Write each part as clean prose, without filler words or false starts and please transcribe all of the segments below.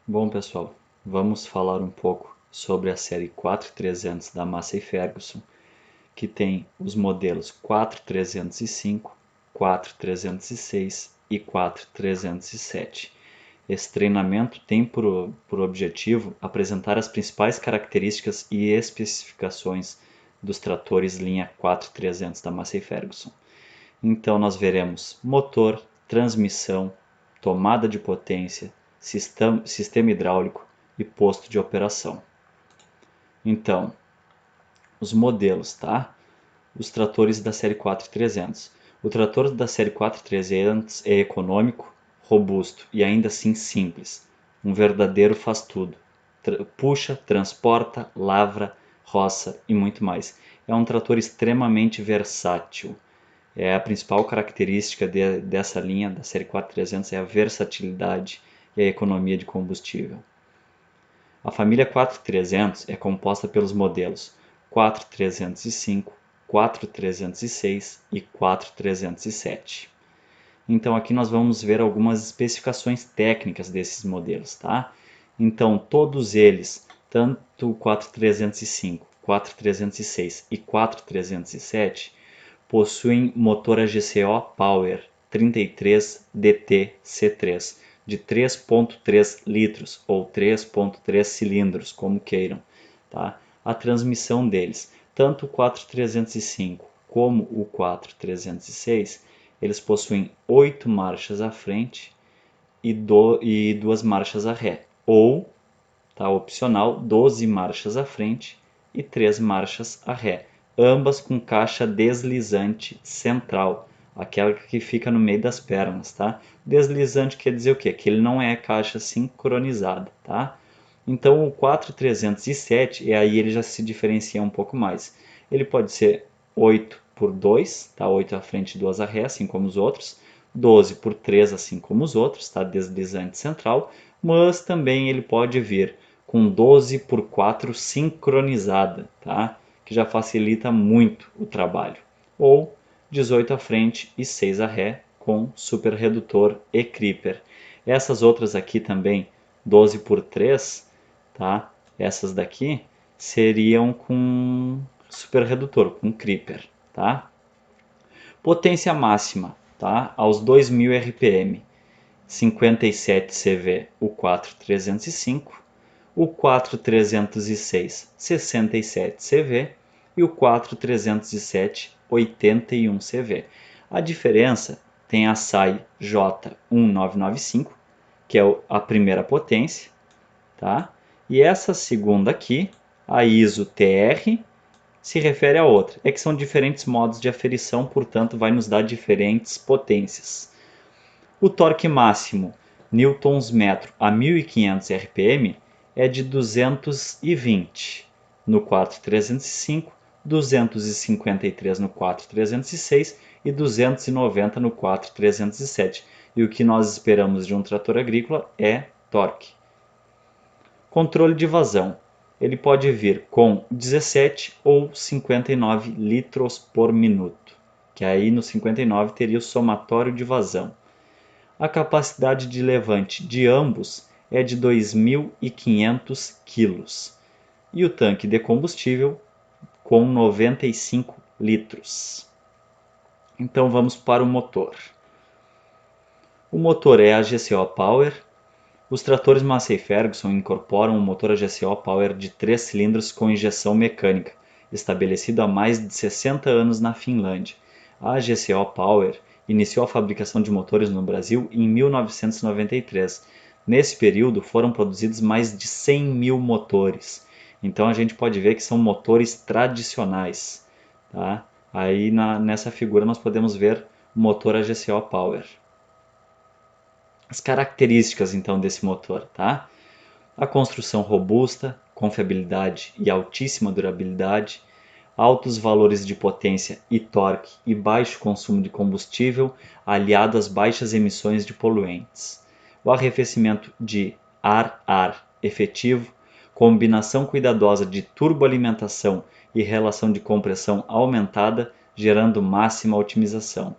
Bom, pessoal, vamos falar um pouco sobre a série 4300 da Massey Ferguson, que tem os modelos 4305, 4306 e 4307. Esse treinamento tem por objetivo apresentar as principais características e especificações dos tratores linha 4300 da Massey Ferguson. Então nós veremos motor, transmissão, tomada de potência, sistema hidráulico e posto de operação. Então, os modelos, tá? Os tratores da série 4300. O trator da série 4300 é econômico, robusto e ainda assim simples. Um verdadeiro faz-tudo. Puxa, transporta, lavra, roça e muito mais. É um trator extremamente versátil. A principal característica dessa linha da série 4300 é a versatilidade e a economia de combustível. A família 4300 é composta pelos modelos 4305, 4306 e 4307. Então aqui nós vamos ver algumas especificações técnicas desses modelos, tá? Então todos eles, tanto o 4305, 4306 e 4307, possuem motor AGCO Power 33 DT-C3 de 3.3 litros ou 3.3 cilindros, como queiram. Tá? A transmissão deles, tanto o 4305 como o 4306, eles possuem 8 marchas à frente e 2 marchas a ré, ou, tá, opcional, 12 marchas à frente e 3 marchas a ré, ambas com caixa deslizante central, aquela que fica no meio das pernas, tá? Deslizante quer dizer o quê? Que ele não é caixa sincronizada, tá? Então o 4307, e aí ele já se diferencia um pouco mais. Ele pode ser 8 por 2, tá? 8 à frente e 2 a ré, assim como os outros. 12 por 3, assim como os outros, tá? Deslizante central. Mas também ele pode vir com 12 por 4 sincronizada, tá? Que já facilita muito o trabalho. Ou 18 à frente e 6 a ré com super redutor e creeper. Essas outras aqui também, 12 por 3, tá? Essas daqui seriam com super redutor, com creeper, tá? Potência máxima, tá? Aos 2000 RPM, 57 CV o 4305, o 4306 67 CV e o 4307 81 CV. A diferença tem a SAI J1995, que é a primeira potência, tá? E essa segunda aqui, a ISO TR, se refere a outra. É que são diferentes modos de aferição, portanto vai nos dar diferentes potências. O torque máximo newtons-metro a 1500 RPM é de 220 no 4305, 253 no 4306 e 290 no 4307. E o que nós esperamos de um trator agrícola é torque. Controle de vazão. Ele pode vir com 17 ou 59 litros por minuto, que aí no 59 teria o somatório de vazão. A capacidade de levante de ambos é de 2.500 kg e o tanque de combustível com 95 litros. Então vamos para o motor. O motor é a GCO Power. Os tratores Massey Ferguson incorporam um motor AGCO Power de 3 cilindros com injeção mecânica, estabelecido há mais de 60 anos na Finlândia. A AGCO Power iniciou a fabricação de motores no Brasil em 1993. Nesse período foram produzidos mais de 100 mil motores. Então a gente pode ver que são motores tradicionais. Tá? Aí nessa figura nós podemos ver o motor AGCO Power. As características então desse motor, tá? A construção robusta, confiabilidade e altíssima durabilidade, altos valores de potência e torque e baixo consumo de combustível, aliado às baixas emissões de poluentes. O arrefecimento de ar-ar efetivo, combinação cuidadosa de turboalimentação e relação de compressão aumentada, gerando máxima otimização.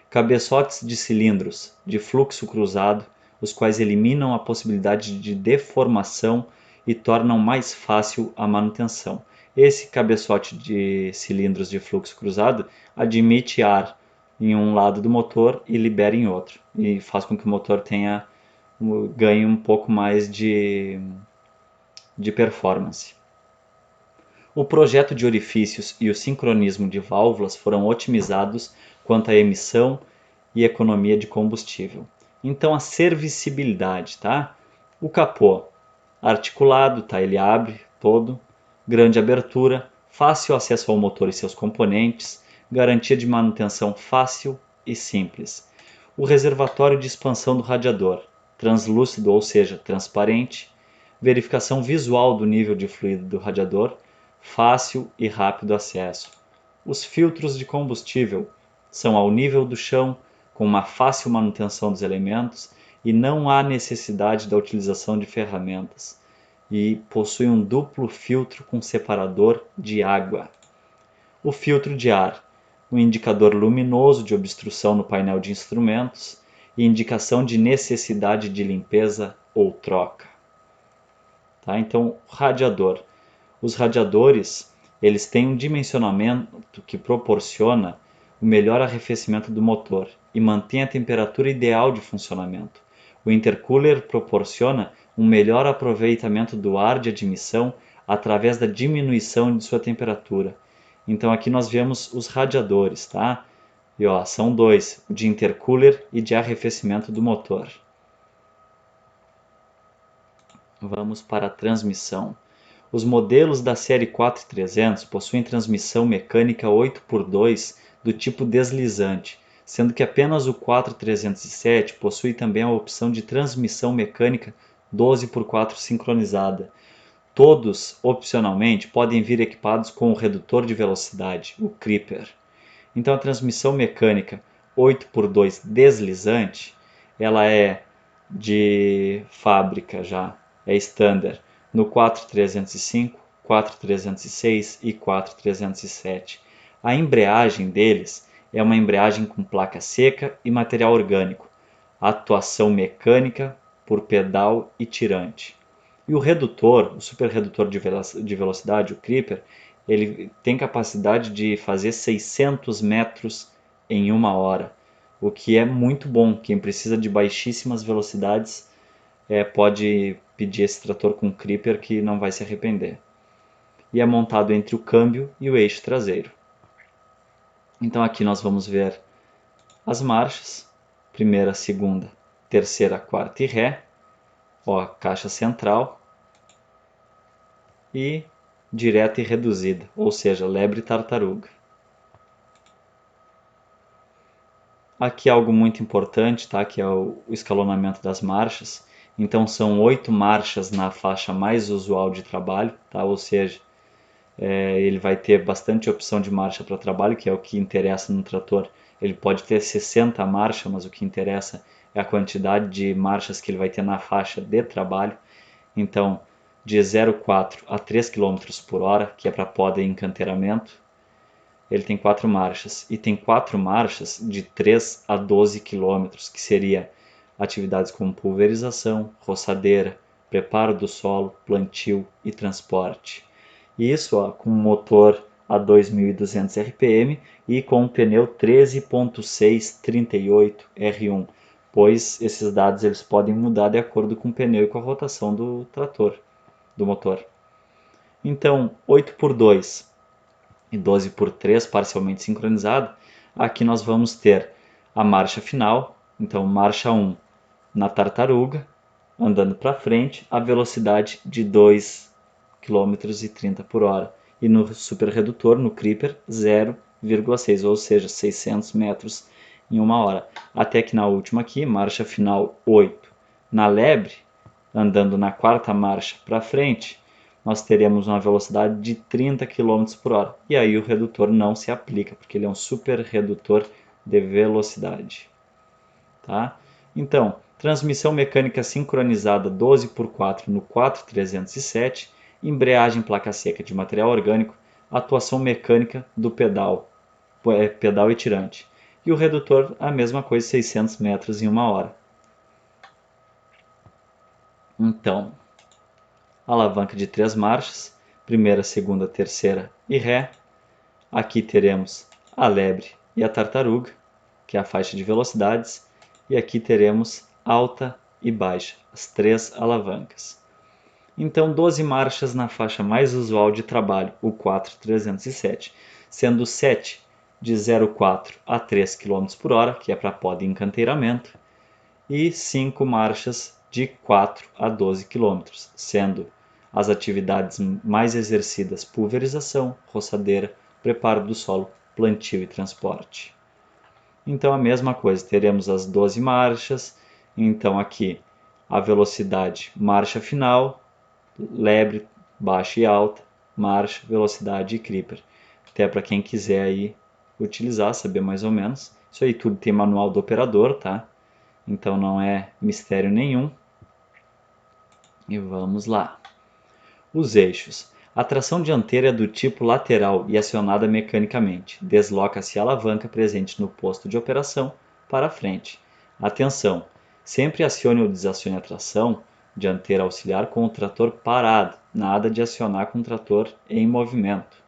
Cabeçotes de cilindros de fluxo cruzado os quais eliminam a possibilidade de deformação e tornam mais fácil a manutenção. Esse cabeçote de cilindros de fluxo cruzado admite ar em um lado do motor e libera em outro, e faz com que o motor ganhe um pouco mais de performance. O projeto de orifícios e o sincronismo de válvulas foram otimizados quanto à emissão e economia de combustível. Então a servicibilidade, tá? O capô articulado, tá? Ele abre todo, grande abertura, fácil acesso ao motor e seus componentes, garantia de manutenção fácil e simples. O reservatório de expansão do radiador, translúcido, ou seja, transparente, verificação visual do nível de fluido do radiador, fácil e rápido acesso. Os filtros de combustível são ao nível do chão, com uma fácil manutenção dos elementos e não há necessidade da utilização de ferramentas. E possui um duplo filtro com separador de água. O filtro de ar, um indicador luminoso de obstrução no painel de instrumentos e indicação de necessidade de limpeza ou troca. Tá? Então, radiador. Os radiadores, eles têm um dimensionamento que proporciona o melhor arrefecimento do motor e mantém a temperatura ideal de funcionamento. O intercooler proporciona um melhor aproveitamento do ar de admissão através da diminuição de sua temperatura. Então aqui nós vemos os radiadores, tá? E ó, são dois, o de intercooler e de arrefecimento do motor. Vamos para a transmissão. Os modelos da série 4300 possuem transmissão mecânica 8x2 do tipo deslizante, sendo que apenas o 4307 possui também a opção de transmissão mecânica 12x4 sincronizada. Todos, opcionalmente, podem vir equipados com o redutor de velocidade, o Creeper. Então a transmissão mecânica 8x2 deslizante, ela é de fábrica já, é standard no 4305, 4306 e 4307. A embreagem deles é uma embreagem com placa seca e material orgânico, atuação mecânica por pedal e tirante. E o redutor, o super redutor de velocidade, o Creeper, ele tem capacidade de fazer 600 metros em 1 hora, o que é muito bom. Quem precisa de baixíssimas velocidades pode pedir esse trator com Creeper que não vai se arrepender. E é montado entre o câmbio e o eixo traseiro. Então aqui nós vamos ver as marchas, primeira, segunda, terceira, quarta e ré, ó, caixa central e direta e reduzida, ou seja, lebre e tartaruga. Aqui algo muito importante, tá? Que é o escalonamento das marchas. Então são 8 marchas na faixa mais usual de trabalho, tá? Ou seja, ele vai ter bastante opção de marcha para trabalho, que é o que interessa no trator. Ele pode ter 60 marchas, mas o que interessa é a quantidade de marchas que ele vai ter na faixa de trabalho. Então, de 0,4 a 3 km por hora, que é para poda e encanteiramento, ele tem 4 marchas. E tem 4 marchas de 3 a 12 km, que seria atividades como pulverização, roçadeira, preparo do solo, plantio e transporte. Isso ó, com motor a 2.200 RPM e com um pneu 13.6 38 R1, pois esses dados eles podem mudar de acordo com o pneu e com a rotação do trator, do motor. Então, 8x2 e 12x3 parcialmente sincronizado, aqui nós vamos ter a marcha final, então marcha 1 na tartaruga, andando para frente, a velocidade de 2 km e 30 por hora. E no super redutor, no Creeper, 0,6, ou seja, 600 metros em 1 hora. Até que na última aqui, marcha final 8. Na lebre, andando na quarta marcha para frente, nós teremos uma velocidade de 30 km por hora. E aí o redutor não se aplica, porque ele é um super redutor de velocidade. Tá? Então, transmissão mecânica sincronizada 12x4 no 4307, embreagem placa seca de material orgânico, atuação mecânica do pedal e tirante. E o redutor, a mesma coisa, 600 metros em 1 hora. Então, alavanca de 3 marchas, primeira, segunda, terceira e ré. Aqui teremos a lebre e a tartaruga, que é a faixa de velocidades, e aqui teremos alta e baixa, as 3 alavancas. Então, 12 marchas na faixa mais usual de trabalho, o 4.307, sendo 7 de 0,4 a 3 km por hora, que é para poda e encanteiramento, e 5 marchas de 4 a 12 km, sendo as atividades mais exercidas pulverização, roçadeira, preparo do solo, plantio e transporte. Então a mesma coisa, teremos as 12 marchas, então aqui a velocidade marcha final, lebre, baixa e alta, marcha, velocidade e creeper. Até para quem quiser aí utilizar, saber mais ou menos. Isso aí tudo tem manual do operador, tá? Então não é mistério nenhum. E vamos lá. Os eixos. A tração dianteira é do tipo lateral e acionada mecanicamente. Desloca-se a alavanca presente no posto de operação para a frente. Atenção! Sempre acione ou desacione a tração dianteira auxiliar com o trator parado, nada de acionar com o trator em movimento.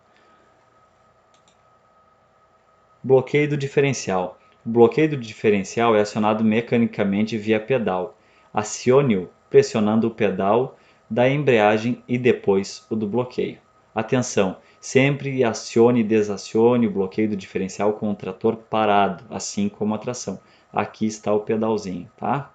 Bloqueio do diferencial. O bloqueio do diferencial é acionado mecanicamente via pedal. Acione-o pressionando o pedal da embreagem e depois o do bloqueio. Atenção! Sempre acione e desacione o bloqueio do diferencial com o trator parado, assim como a tração. Aqui está o pedalzinho, tá?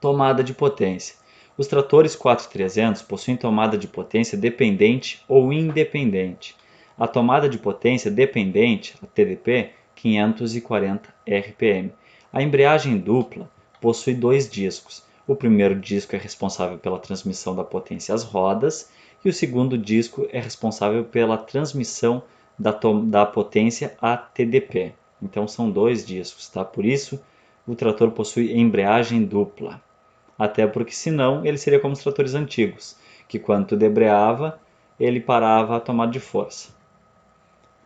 Tomada de potência. Os tratores 4300 possuem tomada de potência dependente ou independente. A tomada de potência dependente, a TDP, 540 RPM. A embreagem dupla possui 2 discos. O primeiro disco é responsável pela transmissão da potência às rodas e o segundo disco é responsável pela transmissão da potência à TDP. Então são 2 discos, tá? Por isso o trator possui embreagem dupla. Até porque senão ele seria como os tratores antigos, que quando tu debreava, ele parava a tomada de força.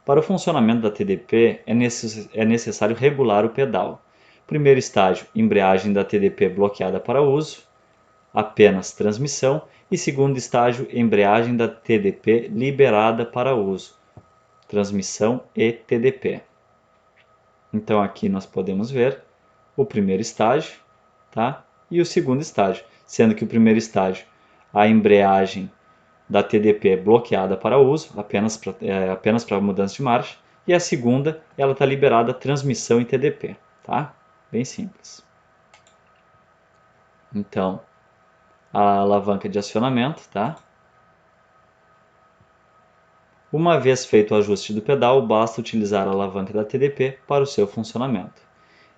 Para o funcionamento da TDP é necessário regular o pedal. Primeiro estágio, embreagem da TDP bloqueada para uso, apenas transmissão, e segundo estágio, embreagem da TDP liberada para uso, transmissão e TDP. Então aqui nós podemos ver o primeiro estágio, tá? E o segundo estágio, sendo que o primeiro estágio, a embreagem da TDP é bloqueada para uso, apenas para mudança de marcha, e a segunda, ela está liberada transmissão em TDP, tá? Bem simples. Então, a alavanca de acionamento, tá? Uma vez feito o ajuste do pedal, basta utilizar a alavanca da TDP para o seu funcionamento.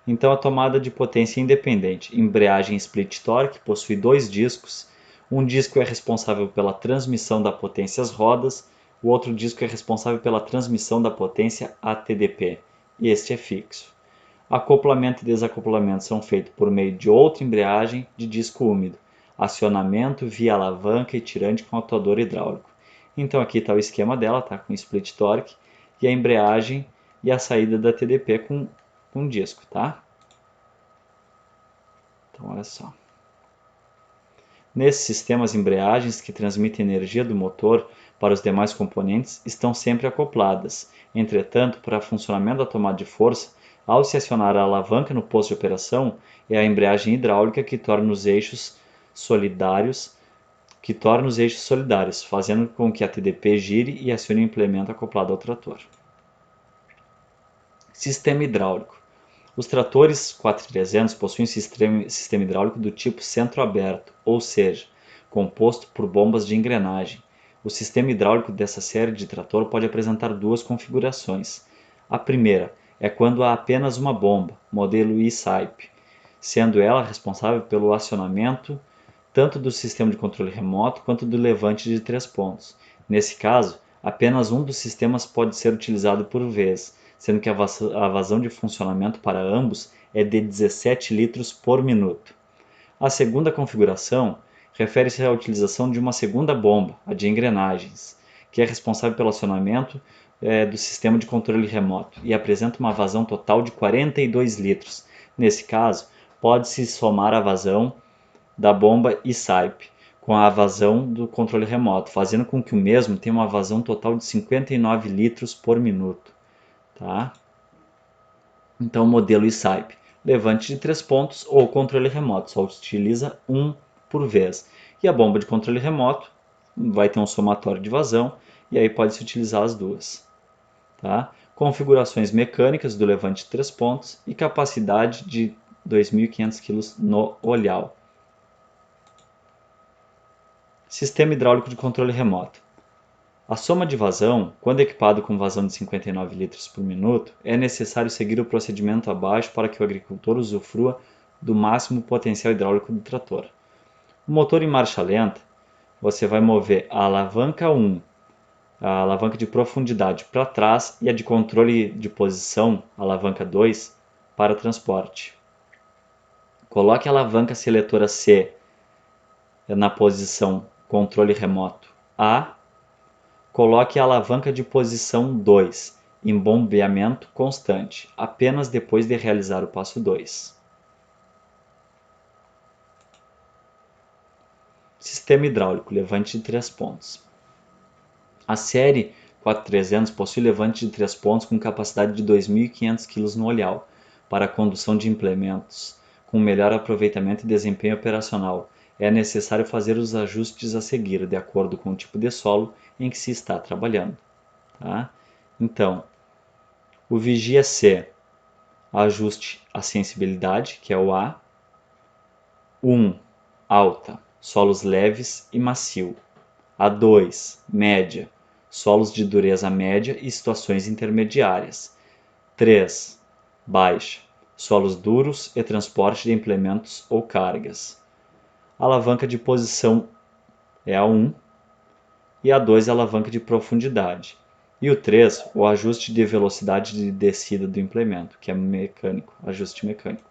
Então a tomada de potência independente, embreagem split torque, possui 2 discos. Um disco é responsável pela transmissão da potência às rodas, o outro disco é responsável pela transmissão da potência à TDP, e este é fixo. Acoplamento e desacoplamento são feitos por meio de outra embreagem de disco úmido, acionamento via alavanca e tirante com atuador hidráulico. Então aqui está o esquema dela, tá? Com split torque e a embreagem e a saída da TDP com disco, tá? Então olha só. Nesse sistema, as embreagens que transmitem energia do motor para os demais componentes estão sempre acopladas. Entretanto, para o funcionamento da tomada de força, ao se acionar a alavanca no posto de operação, é a embreagem hidráulica que torna os eixos solidários, fazendo com que a TDP gire e acione o implemento acoplado ao trator. Sistema hidráulico. Os tratores 4300 possuem sistema hidráulico do tipo centro-aberto, ou seja, composto por bombas de engrenagem. O sistema hidráulico dessa série de trator pode apresentar 2 configurações. A primeira é quando há apenas uma bomba, modelo E-Type, sendo ela responsável pelo acionamento tanto do sistema de controle remoto quanto do levante de 3 pontos. Nesse caso, apenas um dos sistemas pode ser utilizado por vez, sendo que a vazão de funcionamento para ambos é de 17 litros por minuto. A segunda configuração refere-se à utilização de uma segunda bomba, a de engrenagens, que é responsável pelo acionamento do sistema de controle remoto e apresenta uma vazão total de 42 litros. Nesse caso, pode-se somar a vazão da bomba e-SAIP com a vazão do controle remoto, fazendo com que o mesmo tenha uma vazão total de 59 litros por minuto. Tá? Então, o modelo e-SAIP, levante de 3 pontos ou controle remoto, só utiliza um por vez. E a bomba de controle remoto vai ter um somatório de vazão, e aí pode-se utilizar as duas. Tá? Configurações mecânicas do levante de 3 pontos e capacidade de 2.500 kg no olhal. Sistema hidráulico de controle remoto. A soma de vazão, quando equipado com vazão de 59 litros por minuto, é necessário seguir o procedimento abaixo para que o agricultor usufrua do máximo potencial hidráulico do trator. O motor em marcha lenta, você vai mover a alavanca 1, a alavanca de profundidade para trás e a de controle de posição, a alavanca 2, para transporte. Coloque a alavanca seletora C na posição controle remoto A. Coloque a alavanca de posição 2 em bombeamento constante, apenas depois de realizar o passo 2. Sistema hidráulico, levante de 3 pontos. A série 4300 possui levante de 3 pontos com capacidade de 2.500 kg no olhal, para a condução de implementos, com melhor aproveitamento e desempenho operacional. É necessário fazer os ajustes a seguir, de acordo com o tipo de solo em que se está trabalhando. Tá? Então, o Vigia C, ajuste a sensibilidade, que é o A. 1, alta, solos leves e macio. A 2, média, solos de dureza média e situações intermediárias. 3, baixa, solos duros e transporte de implementos ou cargas. A alavanca de posição é a 1 e a 2 é a alavanca de profundidade. E o 3, o ajuste de velocidade de descida do implemento, que é mecânico, ajuste mecânico.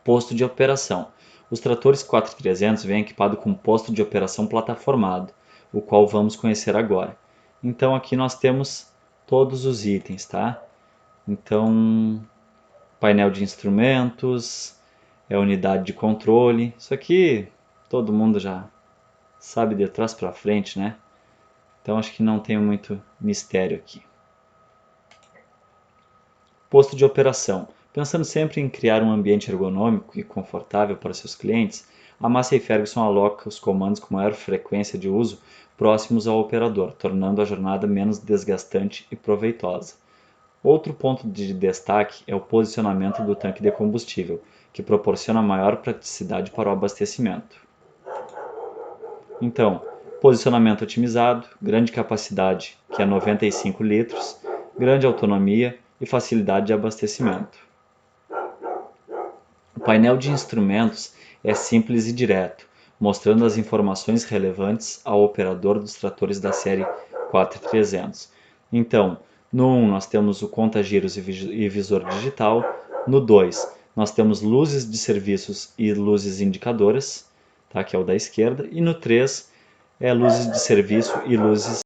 Posto de operação. Os tratores 4300 vêm equipados com posto de operação plataformado, o qual vamos conhecer agora. Então aqui nós temos todos os itens, tá? Então, painel de instrumentos, unidade de controle. Isso aqui todo mundo já sabe de trás para frente, né? Então acho que não tem muito mistério aqui. Posto de operação. Pensando sempre em criar um ambiente ergonômico e confortável para seus clientes, a Massey Ferguson aloca os comandos com maior frequência de uso próximos ao operador, tornando a jornada menos desgastante e proveitosa. Outro ponto de destaque é o posicionamento do tanque de combustível, que proporciona maior praticidade para o abastecimento. Então, posicionamento otimizado, grande capacidade, que é 95 litros, grande autonomia e facilidade de abastecimento. O painel de instrumentos é simples e direto, mostrando as informações relevantes ao operador dos tratores da série 4300. Então, no 1 nós temos o conta-giros e visor digital, no 2 nós temos luzes de serviços e luzes indicadoras, tá, que é o da esquerda, e no 3 é luzes de serviço e luzes